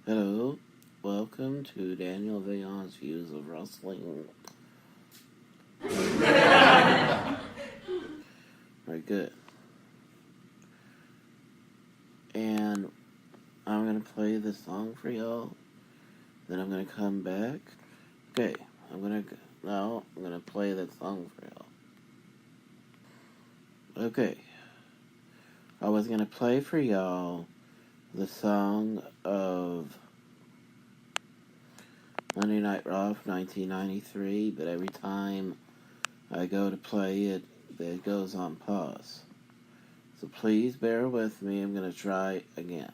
Hello, welcome to Daniel Villon's Views of Wrestling. Very good. And I'm going to play this song for y'all. Then I'm going to come back. Okay, I'm going to play that song for y'all. Okay. I was going to play for y'all the song of Monday Night Raw from 1993, but every time I go to play it, it goes on pause. So please bear with me. I'm going to try again.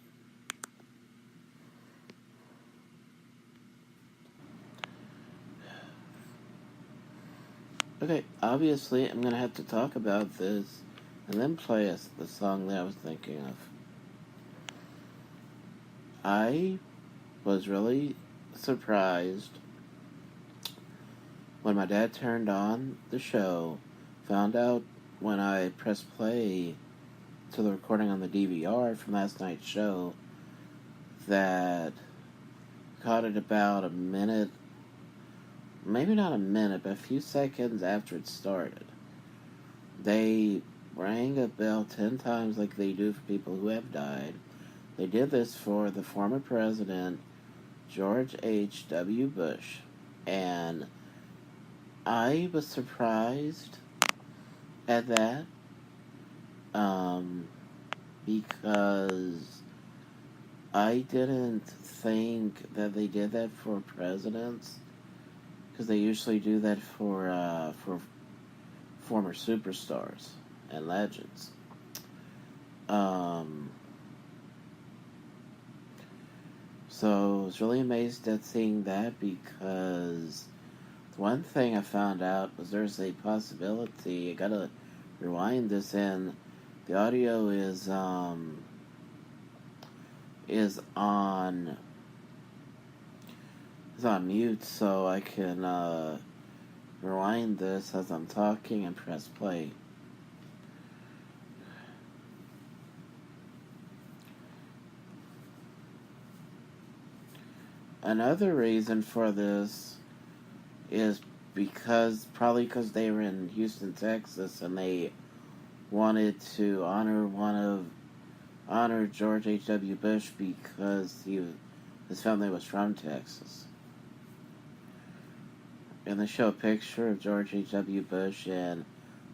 Okay, obviously I'm going to have to talk about this and then play the song that I was thinking of. I was really surprised when my dad turned on the show, found out when I pressed play to the recording on the DVR from last night's show that caught it about a minute, maybe not a minute, but a few seconds after it started. They rang a bell 10 times like they do for people who have died. They did this for the former president, George H.W. Bush. And I was surprised at that because I didn't think that they did that for presidents, because they usually do that for former superstars and legends. So I was really amazed at seeing that, because one thing I found out was there's a possibility, I gotta rewind this in, the audio is on mute, so I can rewind this as I'm talking and press play. Another reason for this is probably because they were in Houston, Texas, and they wanted to honor George H.W. Bush because his family was from Texas. And they show a picture of George H.W. Bush and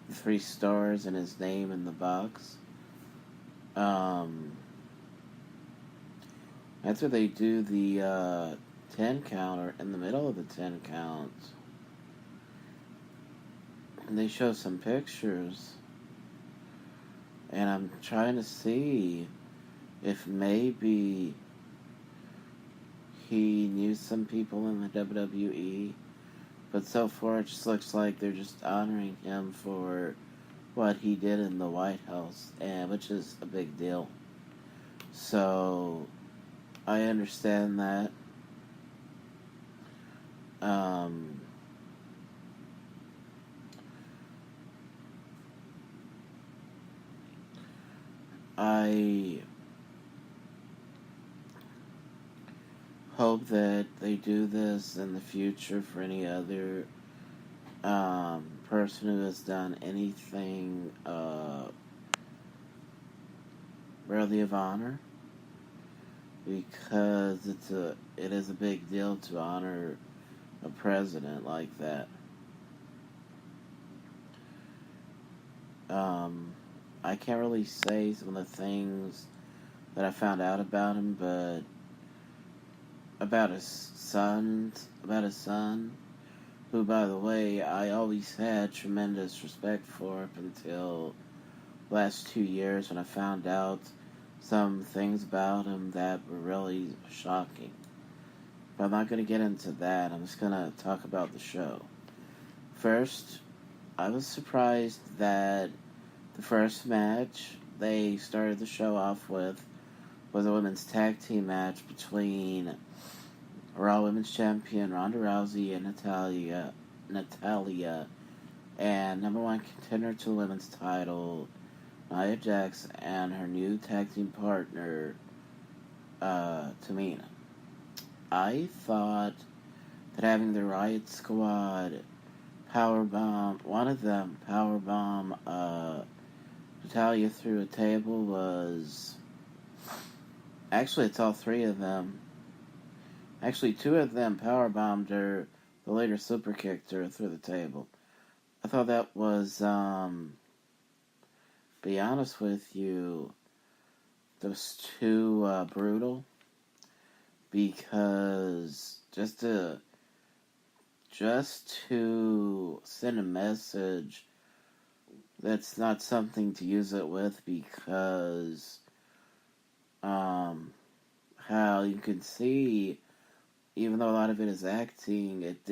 the 3 stars and his name in the box. After they do the 10 count, or in the middle of the 10 count, and they show some pictures, and I'm trying to see if maybe he knew some people in the WWE, but so far it just looks like they're just honoring him for what he did in the White House, and which is a big deal. So I understand that. I hope that they do this in the future for any other person who has done anything worthy of honor, because it is a big deal to honor a president like that. I can't really say some of the things that I found out about him, but about his son, who, by the way, I always had tremendous respect for up until the last 2 years when I found out some things about him that were really shocking. But I'm not going to get into that. I'm just going to talk about the show. First, I was surprised that the first match they started the show off with was a women's tag team match between Raw Women's Champion Ronda Rousey and Natalya, and number 1 contender to the women's title, Nia Jax, and her new tag team partner, Tamina. I thought that having the Riot Squad powerbomb, one of them powerbomb Natalia through a table was... Actually, it's all three of them. Actually, two of them powerbombed her, the later super kicked her through the table. I thought that was, be honest with you, that was too brutal, because just to send a message, that's not something to use it with, because how you can see, even though a lot of it is acting, it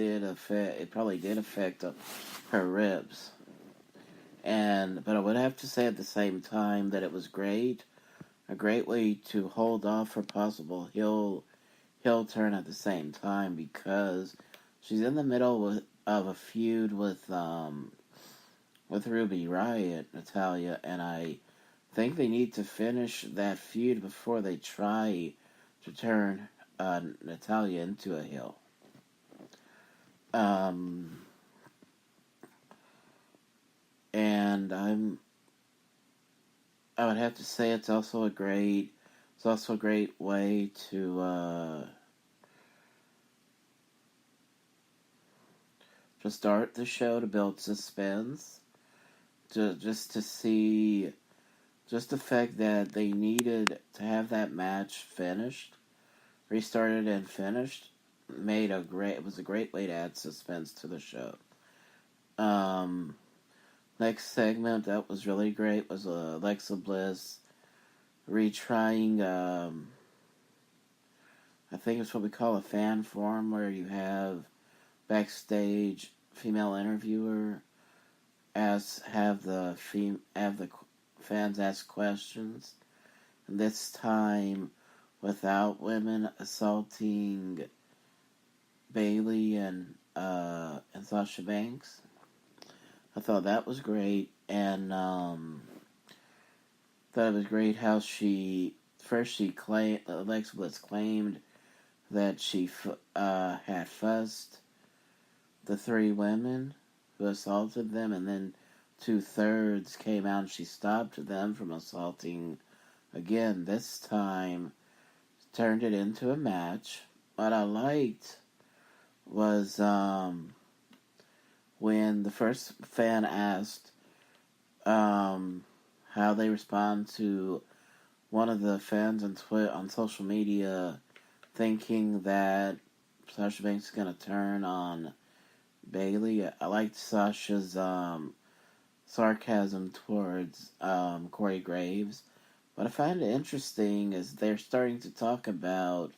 probably did affect her ribs. But I would have to say at the same time that it was great, a great way to hold off for possible heel turn at the same time, because she's in the middle of a feud with Ruby Riott, Natalia, and I think they need to finish that feud before they try to turn Natalia into a heel. And I would have to say it's also a great way to start the show, to build suspense, just the fact that they needed to have that match finished, restarted and finished, it was a great way to add suspense to the show. Next segment that was really great was Alexa Bliss retrying, I think it's what we call a fan forum, where you have backstage female interviewer have the fans ask questions, and this time without women assaulting Bayley and Sasha Banks. I thought that was great, and thought it was great how Alexa Bliss claimed that she had fussed the three women who assaulted them, and then 2/3 came out and she stopped them from assaulting again. This time, turned it into a match. What I liked was when the first fan asked how they respond to one of the fans on social media thinking that Sasha Banks is going to turn on Bayley. I liked Sasha's sarcasm towards Corey Graves. What I find interesting is they're starting to talk about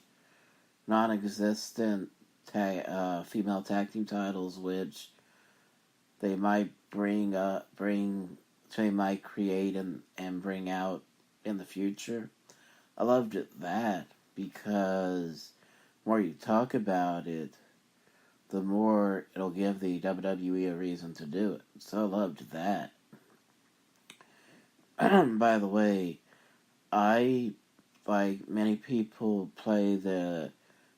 non-existent female tag team titles, which they might create and bring out in the future. I loved that, because the more you talk about it, the more it'll give the WWE a reason to do it. So I loved that. By the way, I, like many people, play the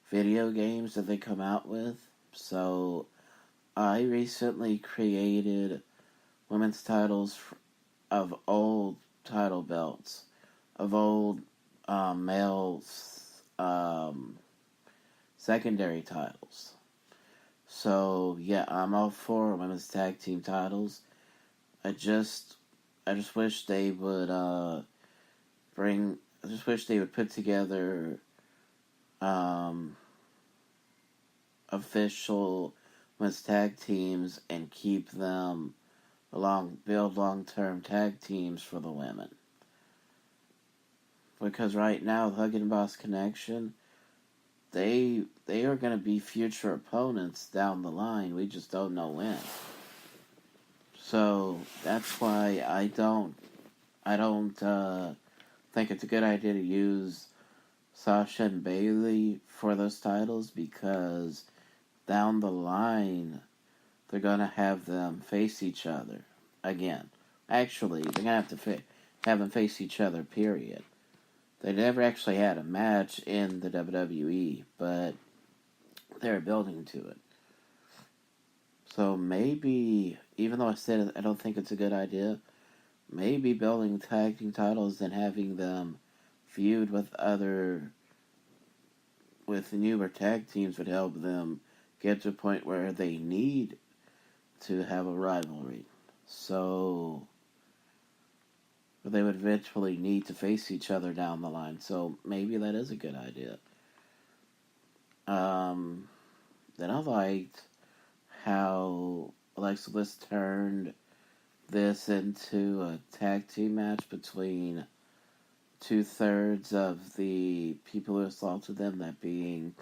video games that they come out with. So I recently created women's titles of old title belts, of old males secondary titles. So yeah, I'm all for women's tag team titles. I just wish they would put together official women's tag teams and keep them build long-term tag teams for the women. Because right now, the Hug and Boss Connection, they are going to be future opponents down the line. We just don't know when. So that's why I don't think it's a good idea to use Sasha and Bayley for those titles, because down the line they're gonna have them face each other again. Actually, they're gonna have to have them face each other. Period. They never actually had a match in the WWE, but they're building to it. So maybe, even though I said I don't think it's a good idea, maybe building tag team titles and having them feud with newer tag teams would help them get to a point where they need to have a rivalry. So they would eventually need to face each other down the line. So maybe that is a good idea. Then I liked how Alexa Bliss turned this into a tag team match between 2/3 of the people who assaulted them, that being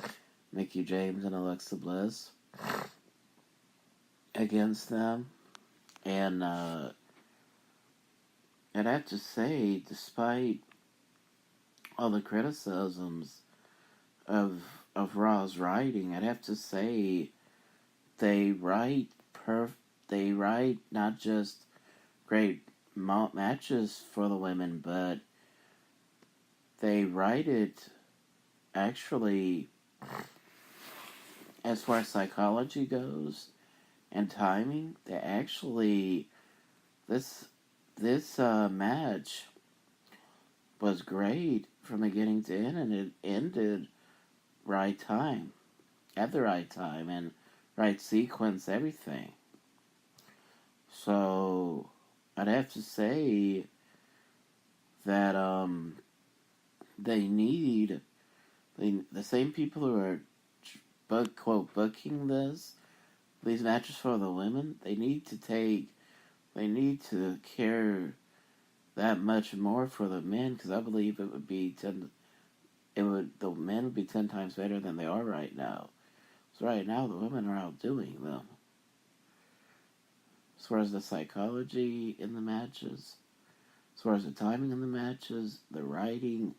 Mickie James and Alexa Bliss, against them. And I'd have to say, despite all the criticisms of Raw's writing, I'd have to say they write not just great matches for the women, but they write it actually, as far as psychology goes and timing. They actually, this match was great from beginning to end, and it ended right time, at the right time, and right sequence, everything. So I'd have to say that they need the same people who are quote booking these matches for the women. They need to care that much more for the men, because I believe the men would be 10 times better than they are right now. So right now the women are outdoing them. As far as the psychology in the matches, as far as the timing in the matches, the writing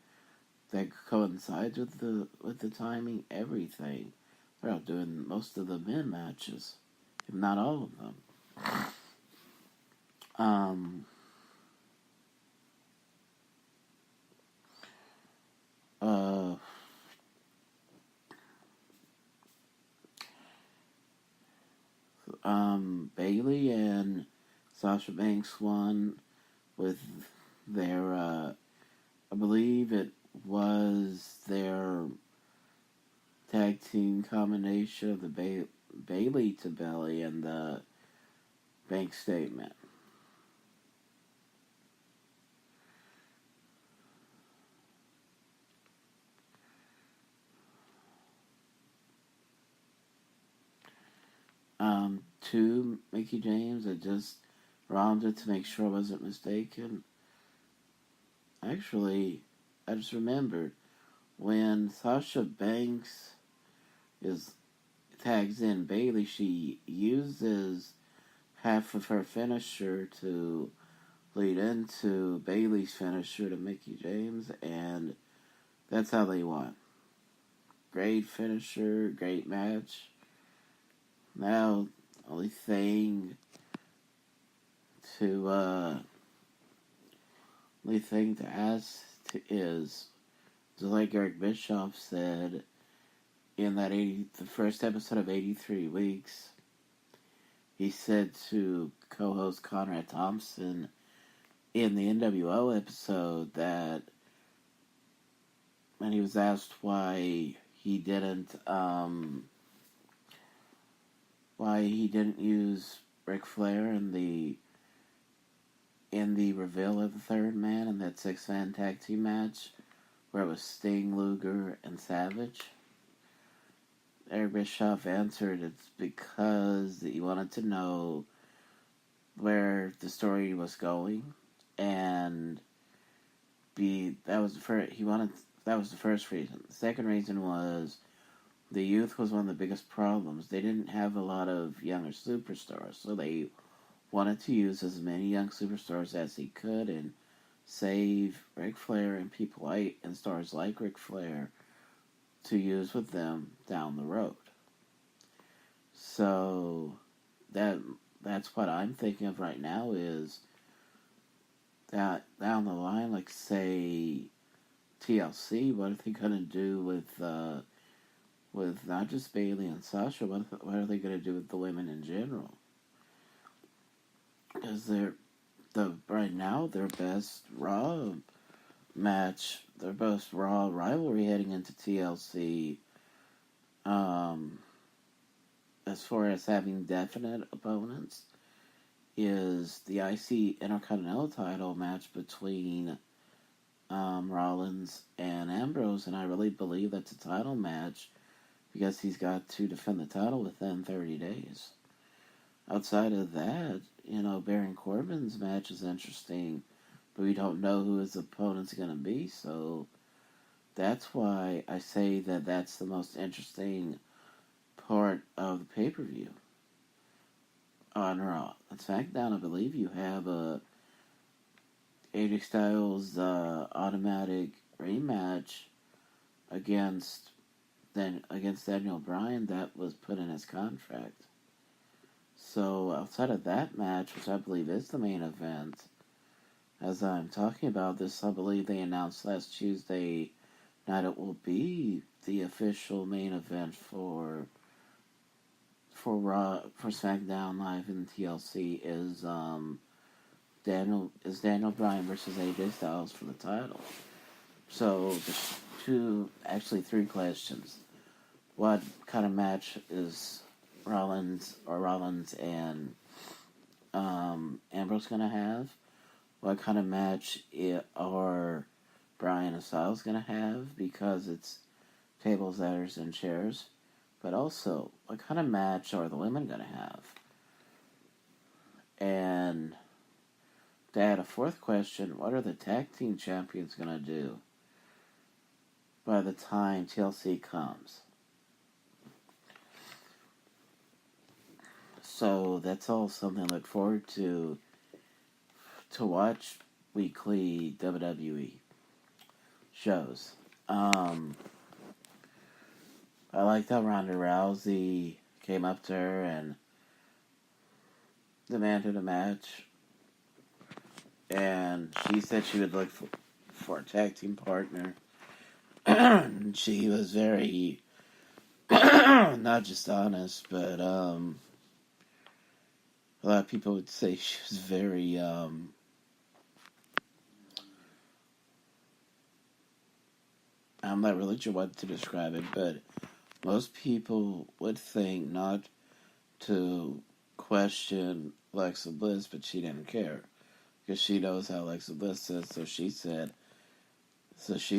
that coincides with the timing, everything. They're outdoing most of the men matches, if not all of them. Bailey and Sasha Banks won with their, I believe it was their tag team combination of the Bailey to Belly and the Banks statement. To Mickie James, I just rounded to make sure I wasn't mistaken. Actually, I just remembered when Sasha Banks tags in Bailey, she uses half of her finisher to lead into Bailey's finisher to Mickie James, and that's how they won. Great finisher, great match. Now, only thing to ask is, just like Eric Bischoff said in the first episode of 83 Weeks, he said to co-host Conrad Thompson in the NWO episode that when he was asked why he didn't use Ric Flair in the reveal of the third man in that 6-man tag team match where it was Sting, Luger, and Savage, Eric Bischoff answered it's because he wanted to know where the story was going, and that was the first reason. The second reason was the youth was one of the biggest problems. They didn't have a lot of younger superstars, so they wanted to use as many young superstars as he could and save Ric Flair and stars like Ric Flair to use with them down the road. So that's what I'm thinking of right now, is that down the line, like say TLC, what are they gonna do with with not just Bailey and Sasha. What are they going to do with the women in general? Because right now their best Raw match, their best Raw rivalry heading into TLC. Um, as far as having definite opponents, is the IC Intercontinental title match between Rollins and Ambrose, and I really believe that's a title match because he's got to defend the title within 30 days. Outside of that, Baron Corbin's match is interesting, but we don't know who his opponent's going to be, so that's why I say that that's the most interesting part of the pay-per-view on Raw. On SmackDown, I believe you have AJ Styles' automatic rematch against Daniel Bryan that was put in his contract. So outside of that match, which I believe is the main event, as I'm talking about this, I believe they announced last Tuesday night it will be the official main event for Raw, for SmackDown Live in TLC is Daniel Bryan versus AJ Styles for the title. So there's three questions. What kind of match is Rollins and Ambrose gonna have? What kind of match are Bryan and Styles gonna have? Because it's tables, ladders, and chairs. But also, what kind of match are the women gonna have? And to add a fourth question, what are the tag team champions gonna do by the time TLC comes? So that's all something I look forward to watch weekly WWE shows. I liked how Ronda Rousey came up to her and demanded a match, and she said she would look for a tag team partner. She was very not just honest, but a lot of people would say she was very I'm not really sure what to describe it, but most people would think not to question Alexa Bliss, but she didn't care because she knows how Alexa Bliss is. So she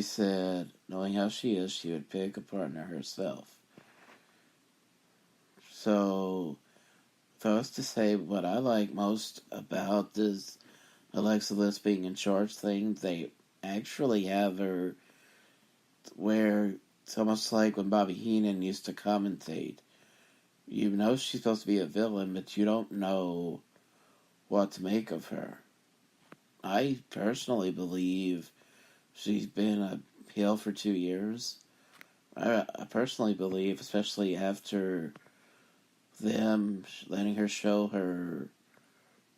said, knowing how she is, she would pick a partner herself. So, thus to say, what I like most about this Alexa Bliss being in charge thing, they actually have her where it's almost like when Bobby Heenan used to commentate. You know she's supposed to be a villain, but you don't know what to make of her. I personally believe she's been a heel for 2 years. I personally believe, especially after them letting her show her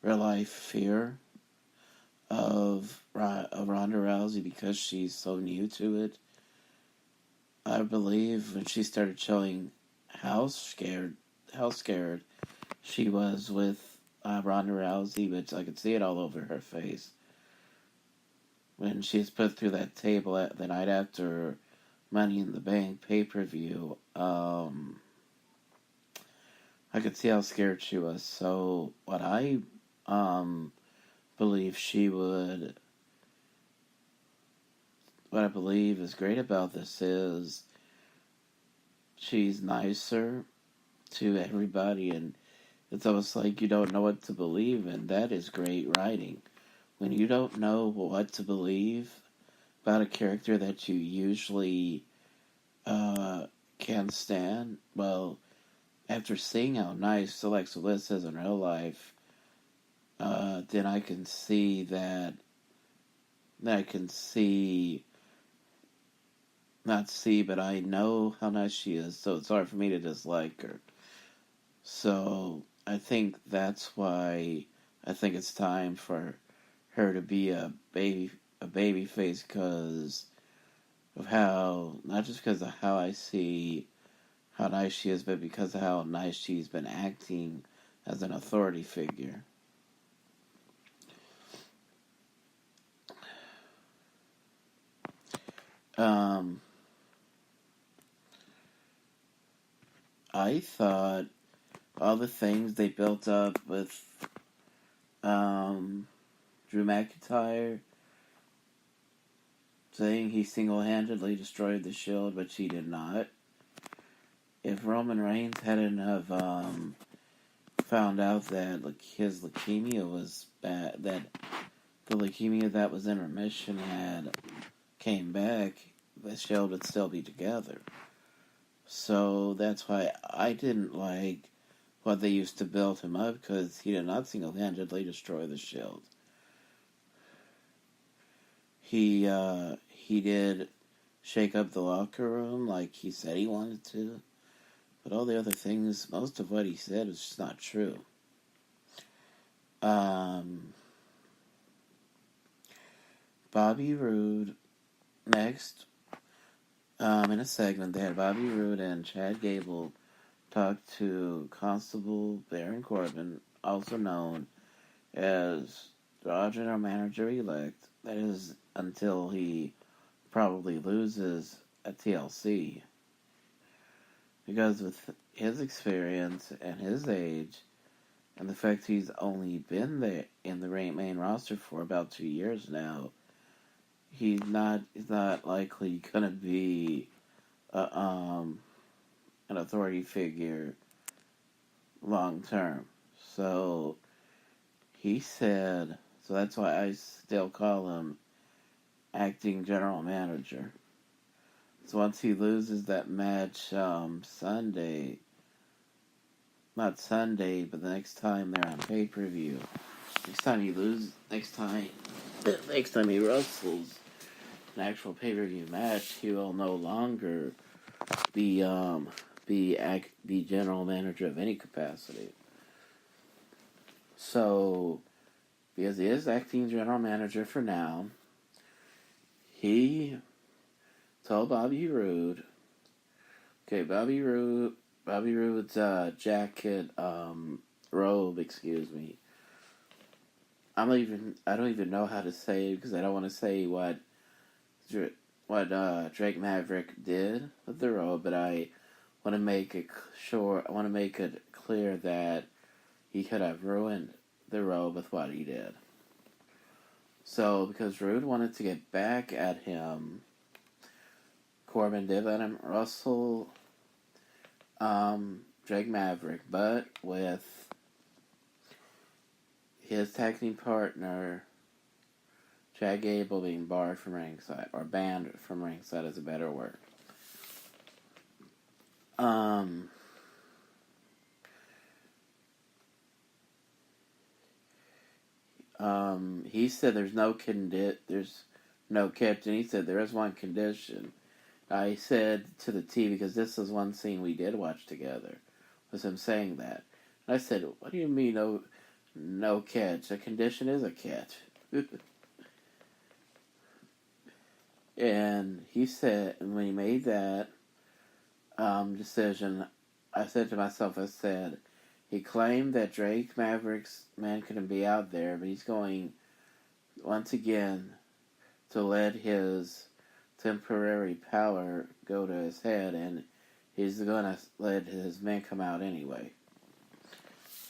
real life fear of Ronda Rousey because she's so new to it. I believe when she started showing how scared she was with Ronda Rousey, but I could see it all over her face. When she was put through that table the night after Money in the Bank pay-per-view, I could see how scared she was. So what I believe what I believe is great about this is she's nicer to everybody, and it's almost like you don't know what to believe, and that is great writing. When you don't know what to believe about a character that you usually can't stand, well, after seeing how nice Alexa Bliss is in real life, then I can see that. Not see, but I know how nice she is, so it's hard for me to dislike her. So I think that's why I think it's time for her to be a baby face because of how, not just because of how I see how nice she is, but because of how nice she's been acting as an authority figure. I thought all the things they built up with Drew McIntyre saying he single-handedly destroyed the Shield, but she did not. If Roman Reigns hadn't have found out that his leukemia was bad, that the leukemia that was in remission had came back, the Shield would still be together. So that's why I didn't like what they used to build him up, because he did not single-handedly destroy the Shield. He did shake up the locker room like he said he wanted to, but all the other things, most of what he said was just not true. Bobby Roode, next, in a segment, they had Bobby Roode and Chad Gable talk to Constable Baron Corbin, also known as Raw General Manager-elect. That is, until he probably loses at TLC. Because with his experience and his age, and the fact he's only been there in the main roster for about 2 years now, he's not likely gonna be an authority figure long term. So he said, so that's why I still call him acting general manager. So once he loses that match Sunday, not Sunday, but the next time they're on pay-per-view, next time he wrestles an actual pay-per-view match, he will no longer be general manager of any capacity. So, because he is acting general manager for now, he told Bobby Roode, Bobby Roode's jacket, robe, excuse me. I don't even know how to say it, because I don't want to say what Drake Maverick did with the robe, but I want to make it clear that he could have ruined the robe with what he did. So, because Roode wanted to get back at him, Corbin did let him wrestle Drake Maverick, but with his tag team partner Chad Gable being barred from ringside, or banned from ringside is a better word. He said there's no catch, and he said there is one condition. I said to the T, because this is one scene we did watch together, was him saying that. And I said, what do you mean no catch? A condition is a catch. And he said, when he made that decision, I said to myself, he claimed that Drake Maverick's man couldn't be out there, but he's going, once again, to let his temporary power go to his head, and he's going to let his men come out anyway.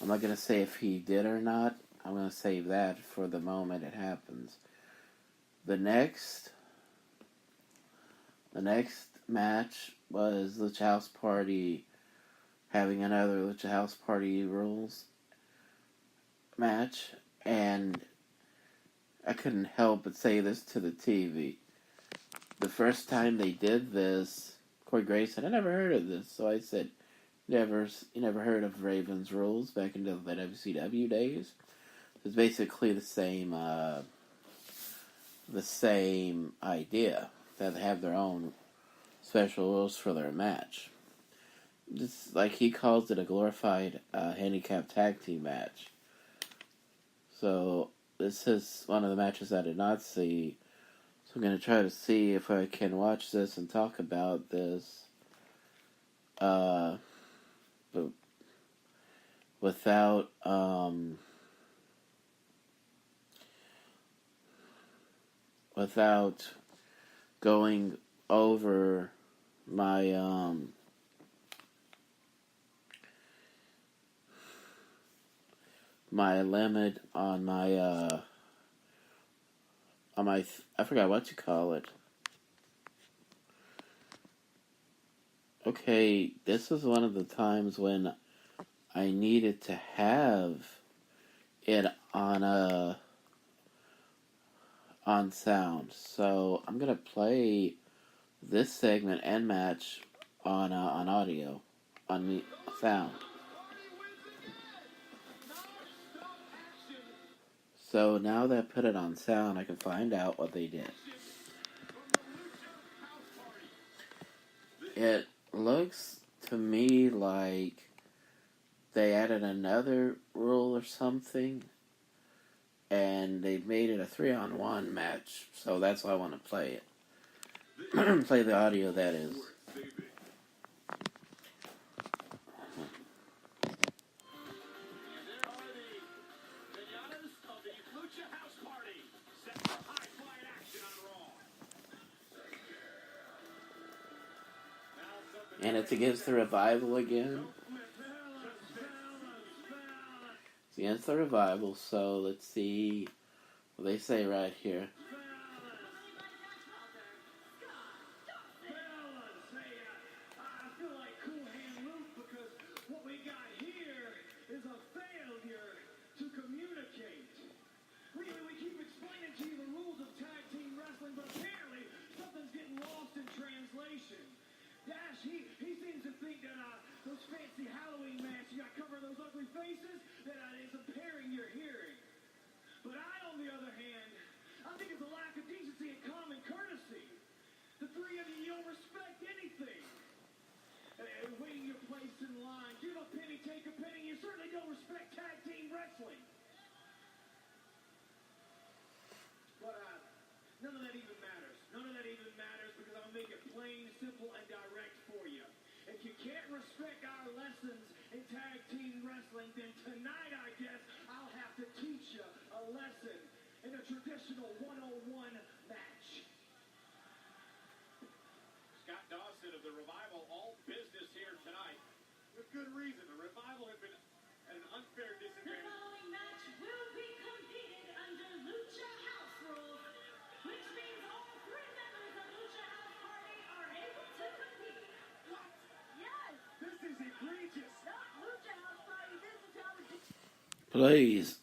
I'm not going to say if he did or not. I'm going to save that for the moment it happens. The next match was Lucha House Party having another Lucha House Party rules match, and I couldn't help but say this to the TV. The first time they did this, Corey Graves said, I never heard of this. So I said, you never heard of Raven's Rules back in the WCW days? It's basically the same idea, that they have their own special rules for their match. Just like he calls it a glorified handicap tag team match. So this is one of the matches I did not see. So I'm going to try to see if I can watch this and talk about this but without without going over my my limit on my I forgot what you call it. Okay, this was one of the times when I needed to have it on sound. So I'm gonna play this segment and match on audio, on sound. So now that I put it on sound, I can find out what they did. It looks to me like they added another rule or something, and they made it a 3-on-1 match. So that's why I want to play it. Play the audio, that is. And it's against the Revival again. It's against the Revival, so let's see what they say right here. Those fancy Halloween masks you got covering those ugly faces, that is impairing your hearing. But I, on the other hand, I think it's a lack of decency and common courtesy. The three of you don't respect anything. Waiting your place in line, give a penny, take a penny. You certainly don't respect tag team wrestling. But none of that even matters. None of that even matters because I'll make it plain, simple, and direct for you. If you can't respect our lessons in tag team wrestling, then tonight, I guess, I'll have to teach you a lesson in a traditional 101 match. Scott Dawson of the Revival, all business here tonight. With good reason. The Revival have been at an unfair disadvantage. The following match will be competed under Lucha House rules, which means all three members of Lucha House Party are able to compete. What? Yes! This is egregious. Not Lucha House Party, this is how we do. Please,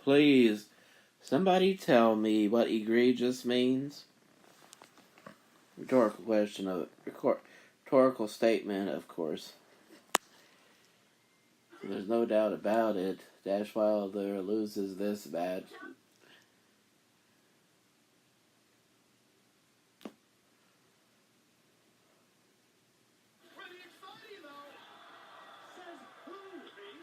please, somebody tell me what egregious means. Rhetorical question rhetorical statement, of course. There's no doubt about it. Dash Wilder loses this match. Pretty exciting, though. Says who, me?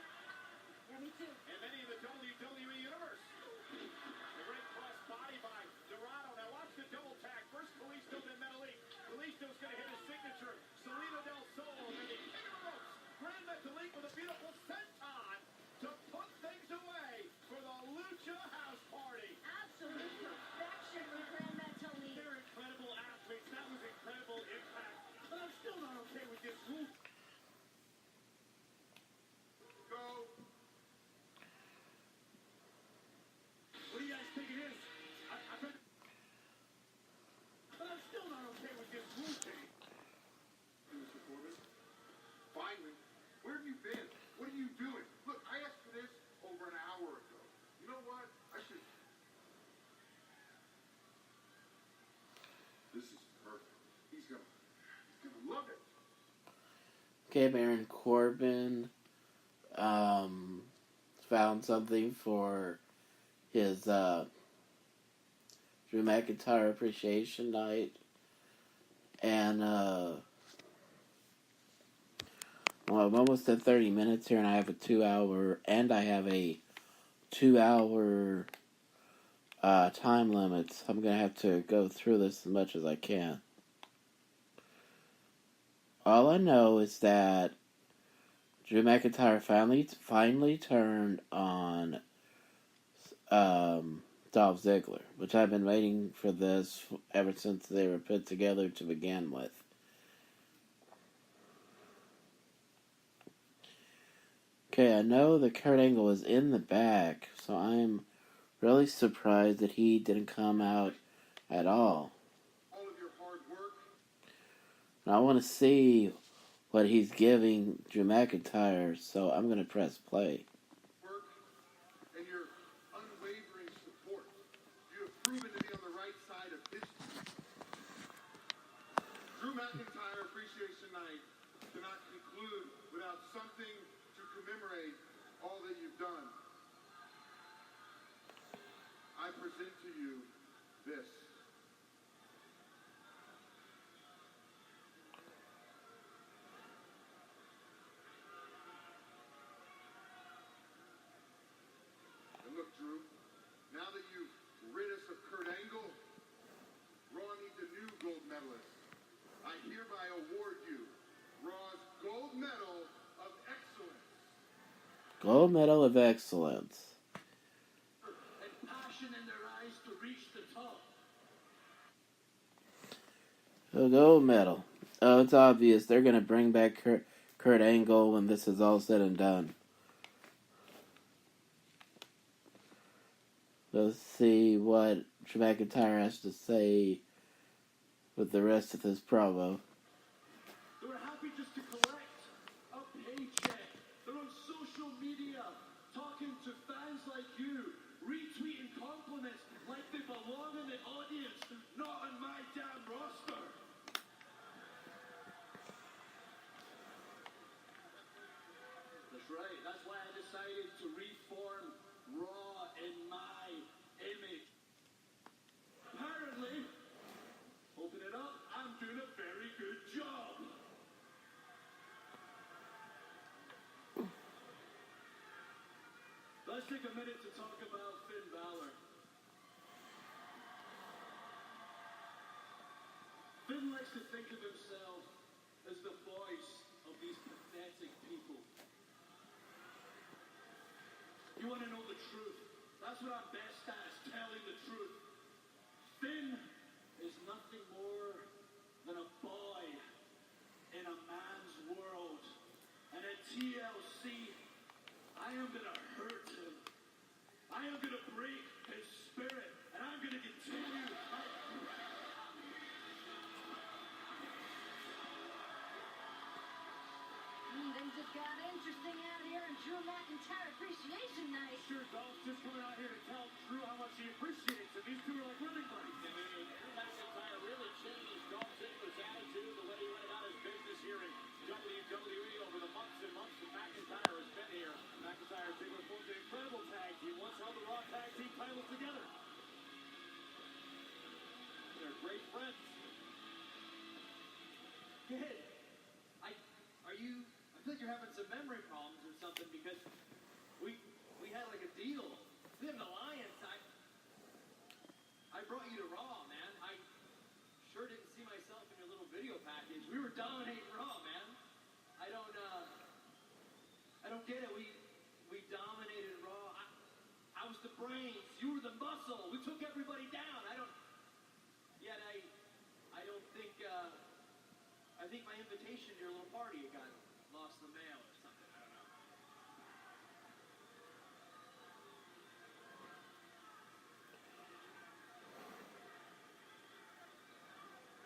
Yeah, me too. And many in the WWE Universe. The great cross body by Dorado. Now watch the double tag. First Kalisto, then Metalik. Kalisto's going to hit his signature. Salida del Sol, and then he kick the ropes. Grand Metalik with a beautiful senton to put things away for the Lucha House Party. Absolute perfection with Grand Metalik. They're incredible athletes. That was incredible impact. But I'm still not okay with this rule. Go. What do you guys think it is? But I'm still not okay with this rule change. Mr. Corbin, finally, where have you been? What are you doing? Look, I asked for this over an hour ago. You know what? I should. This is perfect. He's gonna love it. Okay, Baron Corbin found something for his Drew McIntyre Appreciation Night, and well, I'm almost at 30 minutes here, and I have a 2-hour, and I have a 2-hour time limit. So I'm gonna have to go through this as much as I can. All I know is that Drew McIntyre finally turned on Dolph Ziggler, which I've been waiting for this ever since they were put together to begin with. Okay, I know that Kurt Angle was in the back, so I'm really surprised that he didn't come out at all. All of your hard work. And I want to see what he's giving Drew McIntyre, so I'm going to press play. Work and your unwavering support. You have proven to be on the right side of history. Drew McIntyre Appreciation Night cannot conclude without something to commemorate all that you've done. I present to you this. And look, Drew, now that you've rid us of Kurt Angle, Raw needs a new gold medalist. I hereby award you Raw's Gold Medal of Excellence. Gold Medal of Excellence. And passion in their eyes to reach the top. A gold medal. Oh, it's obvious. They're going to bring back Kurt Angle when this is all said and done. Let's see what Drew McIntyre has to say with the rest of this promo. They were happy just to collect a paycheck. They're on social media talking to fans like you, retweeting compliments like they belong in the audience, not on my damn roster. That's right. That's why I decided to reform Raw in my image. Apparently, open it up, I'm doing a very good job. Let's take a minute to talk about Finn Balor. Finn likes to think of himself as the voice of these pathetic people. You want to know the truth? That's what I'm best at, is telling the truth. Finn is nothing more than a boy in a man's world. And at TLC, I am going to hurt him. I am going to break his spirit. And I'm going to continue. Things have got interesting out here on Drew McIntyre Appreciation Night. Sure, Dolph's just coming out here to tell Drew how much he appreciates him. These two are like living buddies. Drew McIntyre really changed Dolph Ziggler's attitude, the way he went about his business here in WWE over the months and months that McIntyre has been here. McIntyre and Ziggler formed an incredible tag team. Once held the Raw Tag Team titles together. They're great friends. Kid, I feel like you're having some memory problems or something because we had like a deal. We had an alliance. I brought you to Raw, man. I sure didn't see myself in your little video package. We were dominating Raw, man. I don't get it. We dominated Raw. I was the brains. You were the muscle. We took everybody down. I don't think. I think my invitation to your little party got lost in the mail or something. I don't know.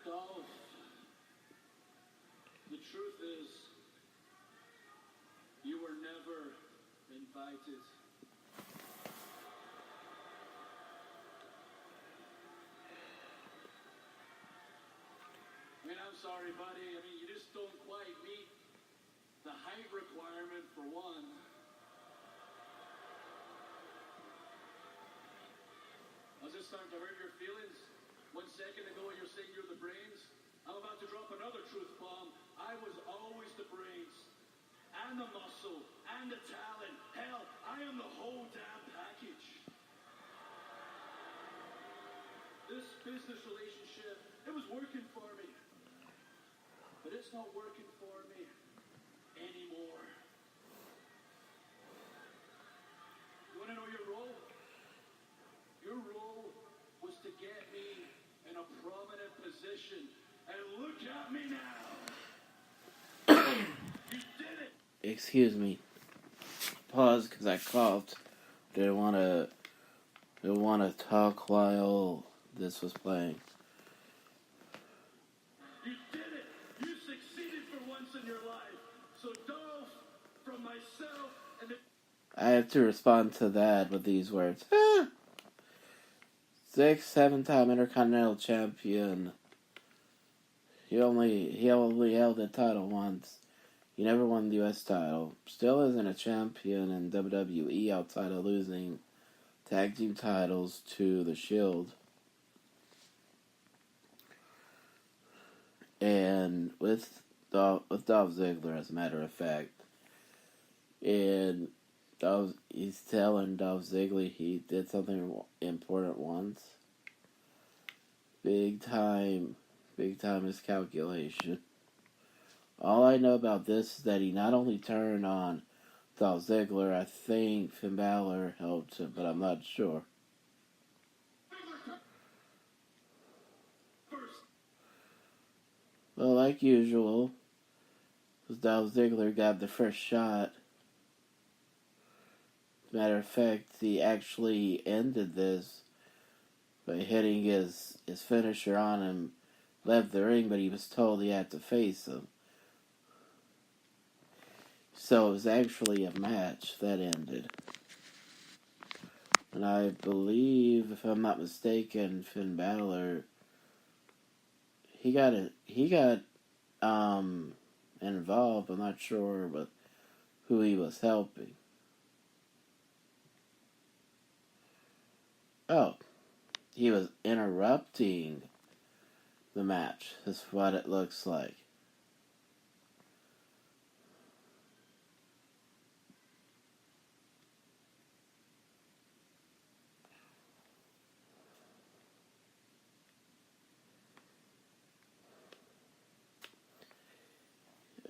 Dolph, the truth is, you were never invited. I mean, I'm sorry, buddy. I mean, you just don't quite meet the height requirement for one. I was just starting to hurt your feelings. 1 second ago, you're saying you're the brains. I'm about to drop another truth bomb. I was always the brains, and the muscle, and the talent. Hell, I am the whole damn package. This business relationship, it was working for me. But it's not working for me anymore. You want to know your role? Your role was to get me in a prominent position. And look at me now. You did it. Excuse me. Pause because I coughed. Didn't want to talk while this was playing. You did it. You succeeded for once in your life. So Dolph, from myself and the... I have to respond to that with these words. 6-7-time Intercontinental Champion. He only held the title once. He never won the U.S. title. Still isn't a champion in WWE outside of losing tag team titles to The Shield. And with Dolph Ziggler, as a matter of fact. And he's telling Dolph Ziggler he did something important once. Big time miscalculation. All I know about this is that he not only turned on Dolph Ziggler, I think Finn Balor helped him, but I'm not sure. Well, like usual, Dolph Ziggler got the first shot. Matter of fact, he actually ended this by hitting his finisher on him, left the ring, but he was told he had to face him. So it was actually a match that ended. And I believe, if I'm not mistaken, Finn Balor, he got involved. I'm not sure but who he was helping. Oh, he was interrupting the match. That's what it looks like.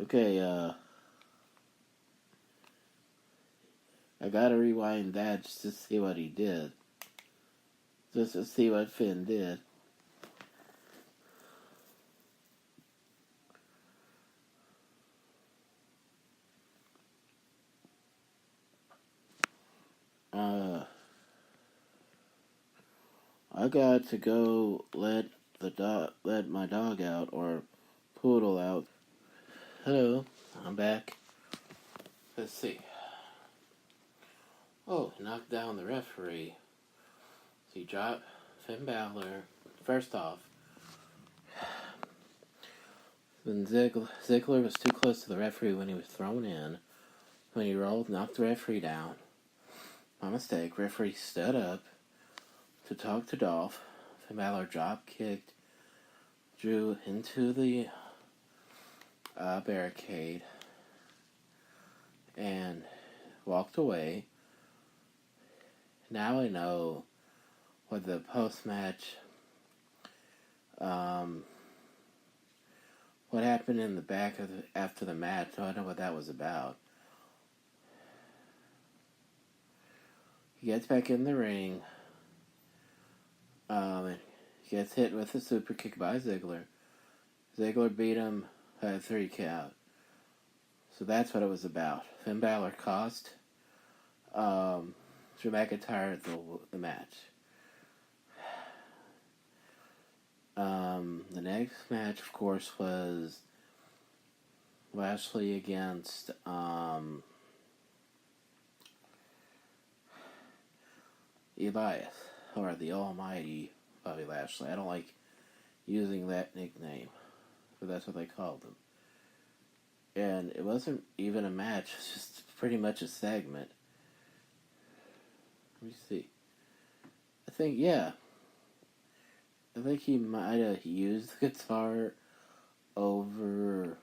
Okay, I gotta rewind that just to see what he did. Just to see what Finn did. I got to go let my dog out, or poodle out. Hello, I'm back. Let's see. Oh, knocked down the referee. So he dropped Finn Balor. First off, when Ziggler was too close to the referee when he was thrown in. When he rolled, knocked the referee down. My mistake. Referee stood up to talk to Dolph. Finn Balor drop kicked Drew into the barricade and walked away. Now I know what the post-match, what happened in the back after the match. So I know what that was about. He gets back in the ring. He gets hit with a super kick by Ziggler. Ziggler beat him by a 3 count. So that's what it was about. Finn Balor cost Drew McIntyre the match. The next match, of course, was Lashley against Elias, or the Almighty Bobby Lashley. I don't like using that nickname, but that's what they called him. And it wasn't even a match, it was just pretty much a segment. Let me see. I think he might have used the guitar over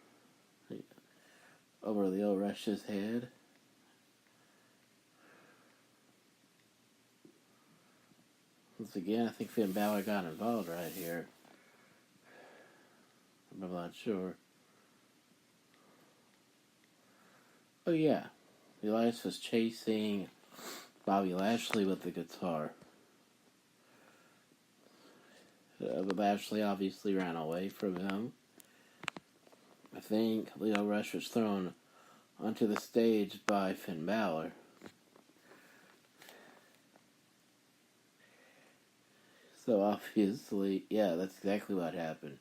Leo Rush's head. Once again, I think Finn Balor got involved right here. I'm not sure. Oh yeah, Elias was chasing Bobby Lashley with the guitar. But Lashley obviously ran away from him. I think Leo Rush was thrown onto the stage by Finn Balor. So obviously, yeah, that's exactly what happened.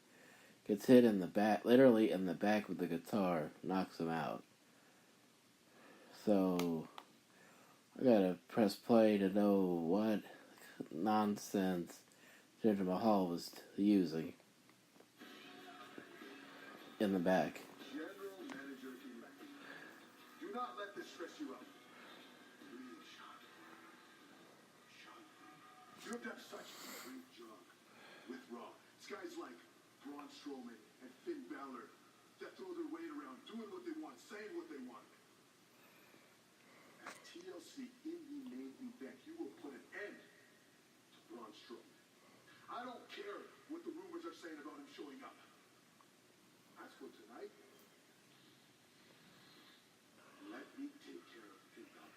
Gets hit in the back, literally in the back with the guitar, knocks him out. So I gotta press play to know what nonsense Jinder Mahal was using in the back. General Manager elect. Do not let this stress you out. Breathe, Sean. Sean. You have done such a great job with Raw. It's guys like Braun Strowman and Finn Balor that throw their weight around, doing what they want, saying what they want. At TLC Indie Main Event, you will put an end to Braun Strowman. I don't care what the rumors are saying about him showing up. As for tonight, let me take care of Finn Balor.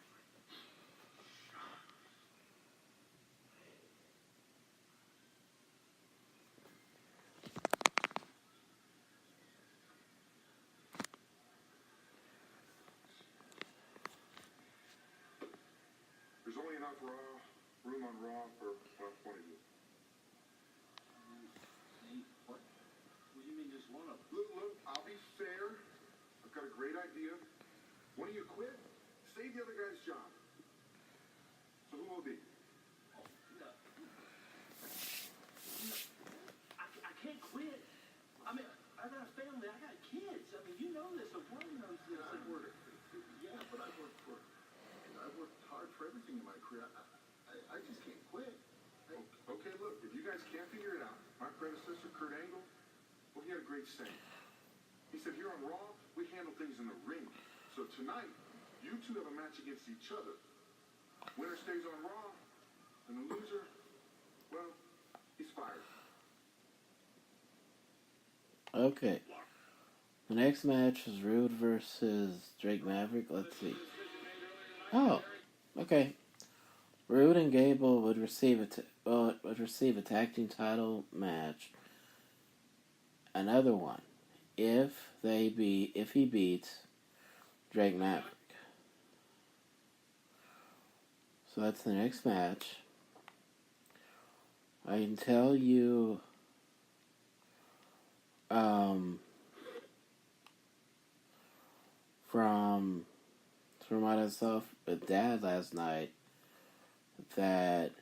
There's only enough room on Raw for about 20 of you. What? What do you mean just one of them? Look, I'll be fair. I've got a great idea. One of you quit, save the other guy's job. So who will it be? I can't quit. I mean, I got a family. I got kids. I mean, you know this. The world knows this. Yeah, but I've worked hard for everything in my career. I just can't quit. Okay, look, if you guys can't figure it out, my predecessor, Kurt Angle, well, he had a great saying. He said, here on Raw, we handle things in the ring. So tonight, you two have a match against each other. Winner stays on Raw, and the loser, well, he's fired. Okay. The next match is Rude versus Drake Maverick. Let's see. Oh, okay. Rude and Gable would receive a tag team title match. Another one, if he beats Drake Maverick. So that's the next match. I can tell you, from what I saw with Dad last night, that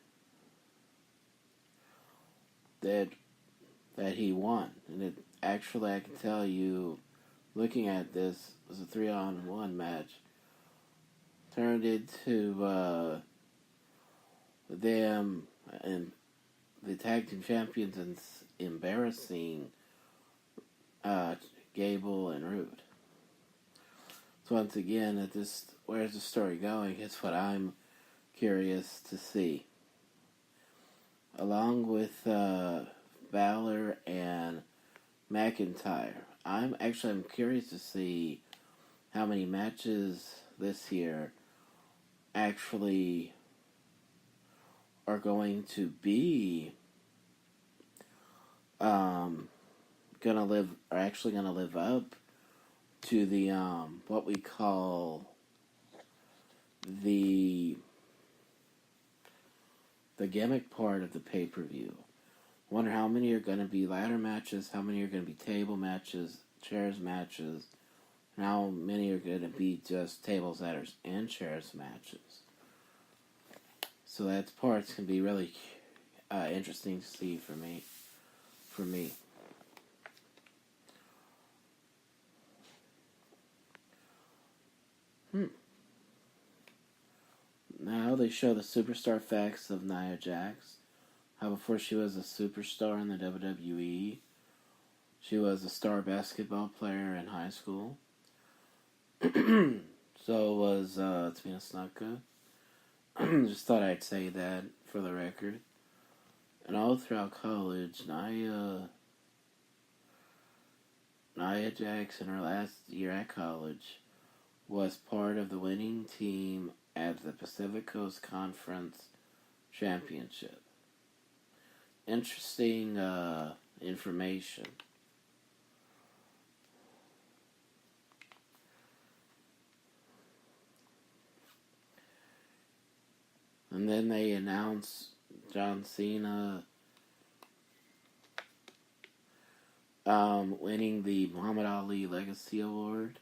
he won, and it actually, I can tell you, looking at this, was a 3-on-1 match. Turned into them and the tag team champions and embarrassing Gable and Rude. So once again, where's the story going? It's what I'm curious to see. Along with Balor and McIntyre, I'm curious to see how many matches this year actually are going to be gonna live up to the what we call the gimmick part of the pay-per-view. Wonder how many are going to be ladder matches, how many are going to be table matches, chairs matches, and how many are going to be just tables, ladders, and chairs matches. So that part's going to be really interesting to see for me. Now they show the superstar facts of Nia Jax. How before she was a superstar in the WWE, she was a star basketball player in high school. So was Tamina Snuka. Just thought I'd say that for the record. And all throughout college, Nia Jax in her last year at college was part of the winning team at the Pacific Coast Conference Championship. Interesting information. And then they announced John Cena winning the Muhammad Ali Legacy Award.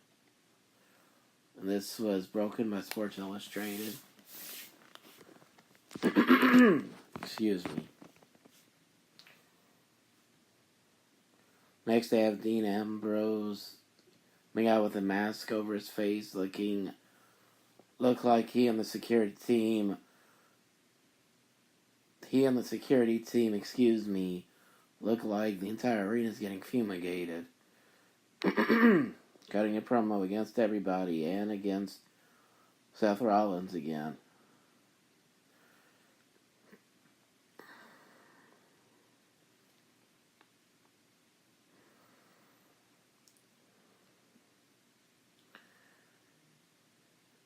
And this was broken by Sports Illustrated. Excuse me. Next, they have Dean Ambrose coming out with a mask over his face, look like he and the security team, look like the entire arena is getting fumigated. Cutting a promo against everybody and against Seth Rollins again.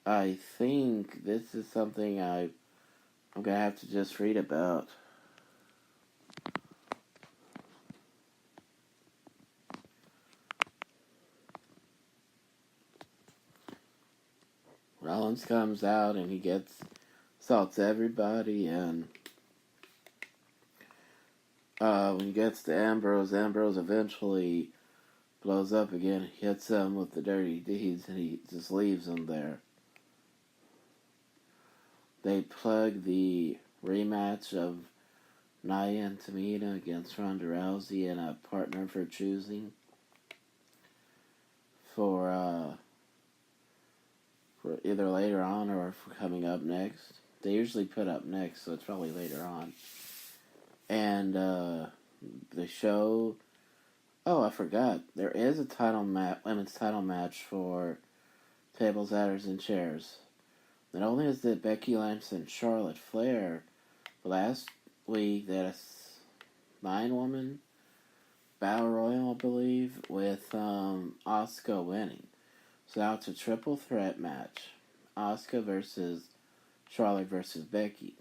I think this is something I'm going to have to just read about. Rollins comes out and he assaults everybody, and when he gets to Ambrose eventually blows up again, hits him with the dirty deeds, and he just leaves him there. They plug the rematch of Nia and Tamina against Ronda Rousey and a partner for choosing for either later on or for coming up next. They usually put up next, so it's probably later on. And the show... Oh, I forgot. There is a women's title match for tables, ladders, and chairs. Not only is it Becky Lynch and Charlotte Flair, last week they had a 9-woman battle royal, I believe, with Asuka winning. So now it's a triple threat match. Asuka versus Charlotte versus Becky.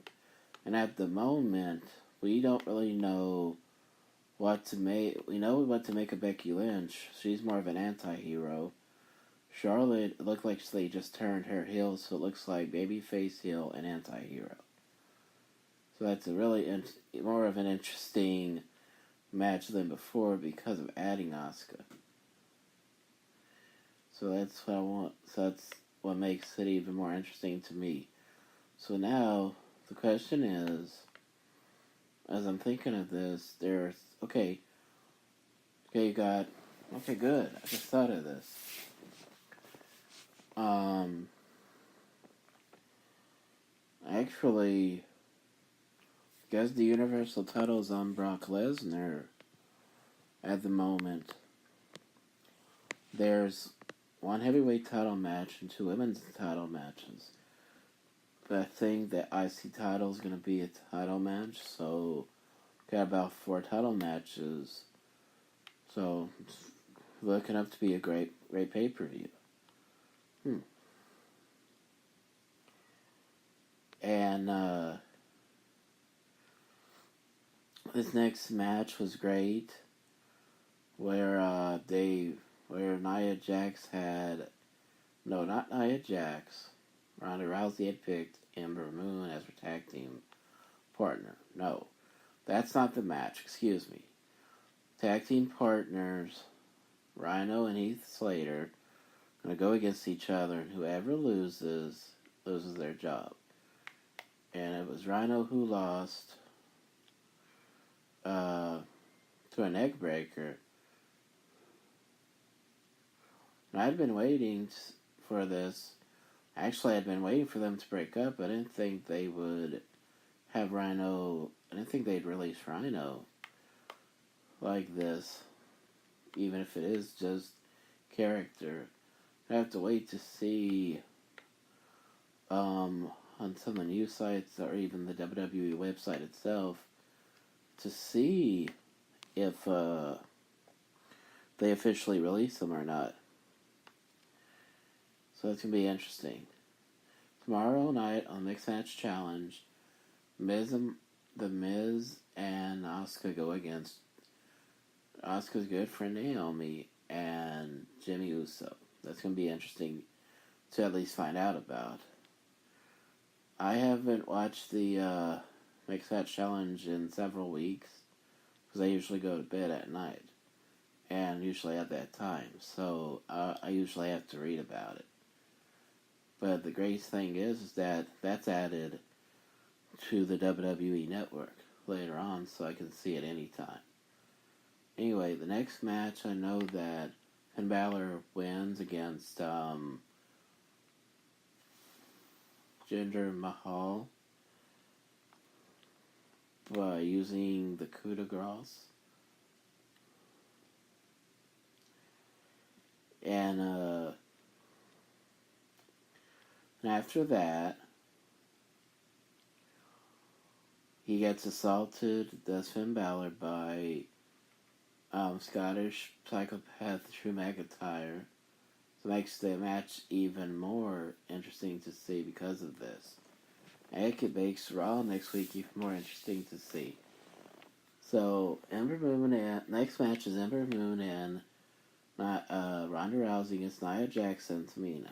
And at the moment, we don't really know what to make. We know what to make of Becky Lynch. She's more of an anti-hero. Charlotte, it looked like they just turned her heel, so it looks like babyface heel and anti-hero. So that's a really more of an interesting match than before because of adding Asuka. So that's what I want. So that's what makes it even more interesting to me. So now the question is, as I'm thinking of this, good. I just thought of this. Actually, because the Universal title is on Brock Lesnar at the moment, there's one heavyweight title match and 2 women's title matches. But I think that IC title is going to be a title match, so got about 4 title matches. So it's looking up to be a great pay-per-view. And this next match was great, where Nia Jax not Nia Jax. Ronda Rousey had picked Ember Moon as her tag team partner. No, that's not the match. Excuse me. Tag team partners, Rhino and Heath Slater, are going to go against each other, and whoever loses their job. And it was Rhino who lost to a neck breaker. And I'd been waiting for this. Actually, I'd been waiting for them to break up. I didn't think they would have Rhino. I didn't think they'd release Rhino like this, even if it is just character. I have to wait to see on some of the news sites or even the WWE website itself to see if they officially release them or not. So it's going to be interesting. Tomorrow night on Mixed Match Challenge, The Miz and Asuka go against Asuka's good friend Naomi and Jimmy Uso. That's going to be interesting to at least find out about. I haven't watched the Mixed Match Challenge in several weeks because I usually go to bed at night and usually at that time. So I usually have to read about it. But the great thing is that that's added to the WWE Network later on, so I can see it anytime. Anyway, the next match, I know that Finn Balor wins against Jinder Mahal by using the coup de grace. And after that, he gets assaulted, does Finn Balor, by Scottish psychopath Drew McIntyre. So it makes the match even more interesting to see because of this. And it makes Raw next week even more interesting to see. So, Ember Moon and next match is Ember Moon and Ronda Rousey against Nia Jax and Tamina.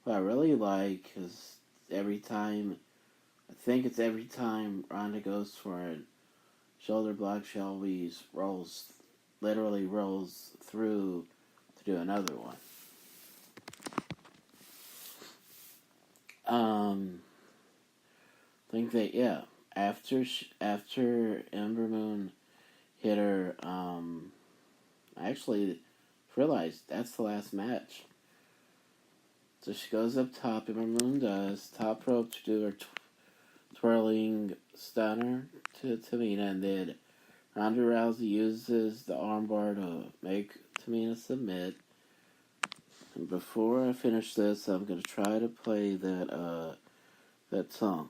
What I really like is every time Ronda goes for a shoulder block, she always literally rolls through to do another one. I think that, yeah, after Ember Moon hit her, I actually realized that's the last match. So she goes up top, Ember Moon does, top rope to do her twirling stunner to Tamina, and then Ronda Rousey uses the armbar to make Tamina submit. And before I finish this, I'm going to try to play that song.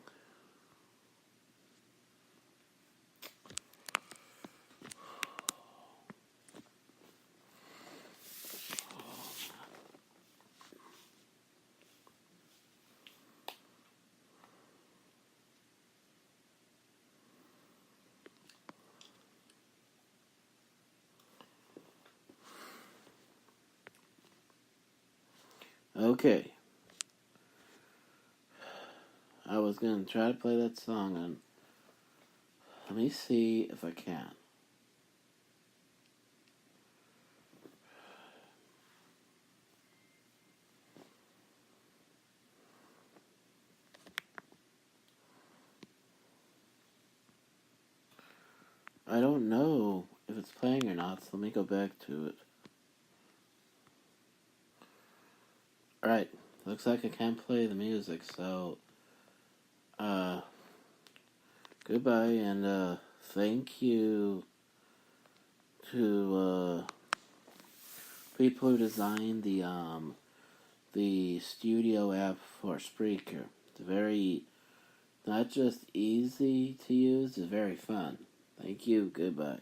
Okay. I was going to try to play that song, and let me see if I can. I don't know if it's playing or not, so let me go back to it. Alright, looks like I can't play the music, so goodbye, and thank you to people who designed the studio app for Spreaker. It's very, not just easy to use, it's very fun. Thank you, goodbye.